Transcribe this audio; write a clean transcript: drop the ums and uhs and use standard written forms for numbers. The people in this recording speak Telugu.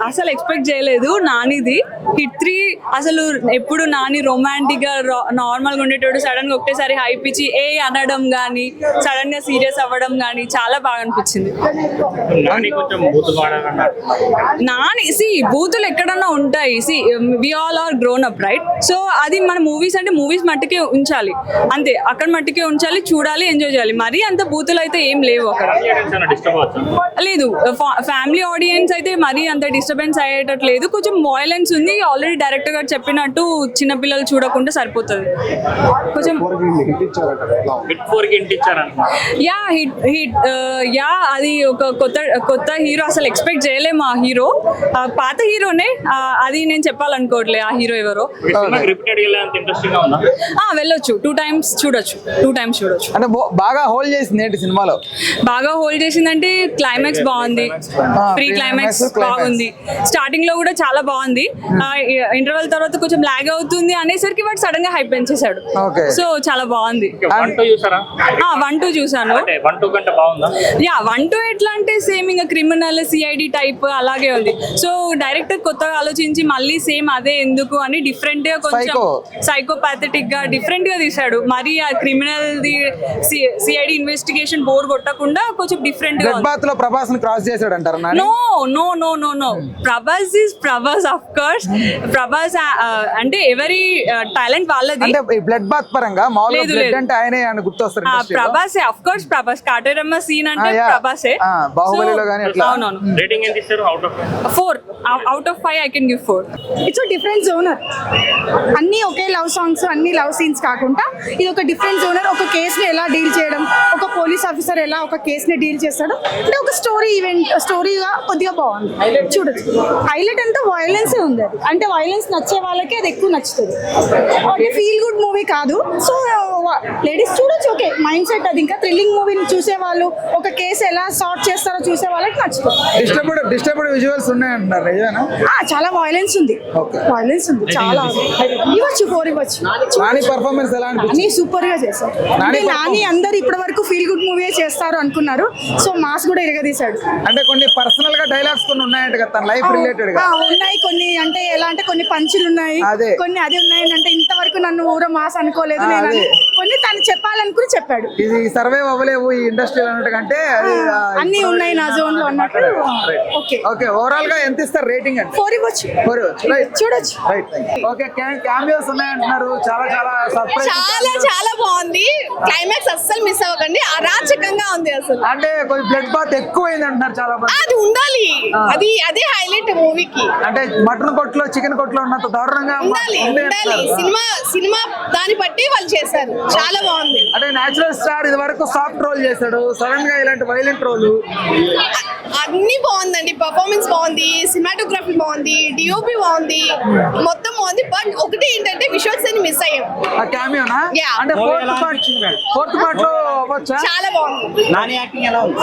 అసలు ఎక్స్పెక్ట్ చేయలేదు నానిది. హిట్ 3 అసలు ఎప్పుడు నాని రొమాంటిక్ గా నార్మల్ గా ఉండేటోడు సడన్ గా ఒకటేసారి హైప్ ఇచ్చి అనడం గానీ సడన్ గా సీరియస్ అవ్వడం గానీ చాలా బాగా అనిపించింది. నాని బూతులు ఎక్కడన్నా ఉంటాయి. We all are grown up right. So అది మన మూవీస్ అంటే మూవీస్ మట్టికే ఉంచాలి అంతే, అక్కడ మట్టికే ఉంచాలి, చూడాలి, ఎంజాయ్ చేయాలి. మరీ అంత బూతులు అయితే ఏం లేవు అక్కడ. లేదు, ఫ్యామిలీ ఆడియన్స్ అయితే మరీ అంత డిస్టర్బెన్స్ అయ్యేటట్లేదు. కొంచెం వాయిలెన్స్ ఉంది. ఆల్రెడీ డైరెక్టర్ గారు చెప్పినట్టు చిన్నపిల్లలు చూడకుండా సరిపోతుంది. కొంచెం యా అది ఒక కొత్త హీరో. అసలు ఎక్స్పెక్ట్ చేయలేము ఆ హీరో. పాత హీరోనే, అది నేను చెప్పాలనుకోవట్లే ఆ హీరో ఎవరో. వెళ్ళొచ్చు, 2 times చూడొచ్చు. అంటే బాగా హోల్డ్ చేసింది ఏంటి సినిమాలో? బాగా హోల్డ్ చేసిందంటే క్లైమాక్స్ బాగుంది, ప్రీ క్లైమాక్స్ బాగుంది, స్టార్టింగ్ లో కూడా చాలా బాగుంది. ఇంటర్వెల్ తర్వాత కొంచెం లాగ్ అవుతుంది అనేసరికి వాడు సడన్ గా హైప్ పెంచేశాడు. సో చాలా బాగుంది. 1-2 చూసాను. 1-2 ఎట్లా అంటే సేమ్ ఇంకా క్రిమినల్ సిఐడి టైప్ అలాగే ఉంది. సో డైరెక్టర్ కొత్తగా ఆలోచించి మళ్ళీ సేమ్ అదే ఎందుకు అని డిఫరెంట్ గా కొంచెం సైకోపాథటిక్ గా డిఫరెంట్ గా తీశాడు. మరి ఆ criminal the CID investigation bore కొట్టకుండా కొంచెం డిఫరెంట్ గా ఉంది. ప్రభాస్ ని క్రాస్ చేశాడు అంటారు. No Prabhas is Prabhas of course. Prabhas అంటే ఎవరి టాలెంట్ వాళ్ళది. అంటే బ్లడ్ బాత్ పరంగా మామూలుగా బ్లడ్ అంటే ఆయనే అని గుర్తొస్తారు. ప్రభాసే of course. Prabhas Kateramma scene అంటే ప్రభాసే. బాహుబలిలో గాని అట్లా. అవునవును. రేటింగ్ ఎంత ఇస్తారు? 4 out of 5 I can give 4. It's different genre. అన్ని ఒకే లవ్ సాంగ్స్, అన్ని లవ్ సీన్స్ కాకుండా ఇది ఒక డిఫరెంట్ జోనర్. ఒక కేసుని ఎలా డీల్ చేయడం, ఒక పోలీస్ ఆఫీసర్ ఎలా ఒక కేసుని డీల్ చేస్తాడు అంటే ఒక స్టోరీగా కొద్దిగా బాగుంది, చూడొచ్చు. హైలైట్ అంతా వైలెన్స్ ఉంది. అది అంటే వైలెన్స్ నచ్చే వాళ్ళకి అది ఎక్కువ నచ్చుతుంది. అంటే ఫీల్ గుడ్ మూవీ కాదు. సో లేడీస్ చూడొచ్చు. ఓకే, మైండ్ సెట్ అది. ఇంకా థ్రిల్లింగ్ మూవీని చూసే వాళ్ళు, ఒక కేసు ఎలా సార్ట్ చేస్తారో చూసే వాళ్ళకి నచ్చుతుంది. డిస్టర్బ్ విజువల్స్ ఉన్నాయంటారు. చాలా వైలెన్స్ ఉంది. చాలా ఇవ్వచ్చు. 4 ఇవ్వచ్చు. నాని పర్ఫార్మెన్స్ ఎలా అనిపించింది? సూపర్ గా చేశారు. అంటే నాని అందరు ఇప్పటి వరకు ఫీల్ గుడ్ మూవీ చేస్తారు అనుకున్నారు. సో మాస్ కూడా ఇరగదీశాడు. అంటే కొన్ని పర్సనల్ గా డైలాగ్స్ కొన్ని ఉన్నాయంట కదా, తన లైఫ్ రిలేటెడ్ గా ఉన్నాయి కొన్ని. అంటే ఎలా అంటే కొన్ని పంచులు ఉన్నాయి, కొన్ని అది ఉన్నాయి. అంటే ఇంతవరకు నన్ను ఊర మాస్ అనుకోలేదు నేను, కొన్ని తను చెప్పాలనుకుని చెప్పాడు. ఇది సర్వైవ్ అవ్వలేవు ఈ ఇండస్ట్రీలో అన్నట్టుకంటే అన్ని ఉన్నాయి నా జోన్ లో అన్నట్టు. ఓకే ఓవరాల్ గా ఎంత ఇస్తారు రేటింగ్? అంటే 4 ఇవ్వచ్చు. చూడొచ్చు. ఓకే, క్యామియోస్ ఉన్నాయంటున్నారు. చాలా సర్ప్రైజ్. చాలా బాగుంది. క్లైమాక్స్ అస్సలు మిస్ అవ్వకండి. అరాచకంగా ఉంది అసలు. అంటే కొంచెం బ్లడ్ బాత్ ఎక్కువైంది అంటున్నారు చాలా మంది. అది ఉండాలి. అదే హైలైట్ మూవీకి. అంటే మటన్ కొట్లో చికెన్ కొట్లో ఉన్నంత దారుణంగా ఉండాలి. సినిమా దాన్ని బట్టి వాళ్ళు చేశారు. చాలా బాగుంది. అంటే నేచురల్ స్టార్ ఇది వరకు సాఫ్ట్ రోల్ చేశాడు, సడన్ గా ఇలాంటి వైలెంట్ రోల్. అన్ని బాగుందండి. పర్ఫార్మెన్స్ బాగుంది, సినిమాటోగ్రఫీ బాగుంది, డిఓపి బాగుంది, మొత్తం బాగుంది. బట్ ఒకటి ఏంటంటే విజువల్స్ అని మిస్ అయ్యాం. క్యామియోనా? అంటే ఫోర్త్ పార్ట్ లో అవ్వచ్చా? చాలా బాగుంది. నాని యాక్టింగ్ ఎలా ఉంది?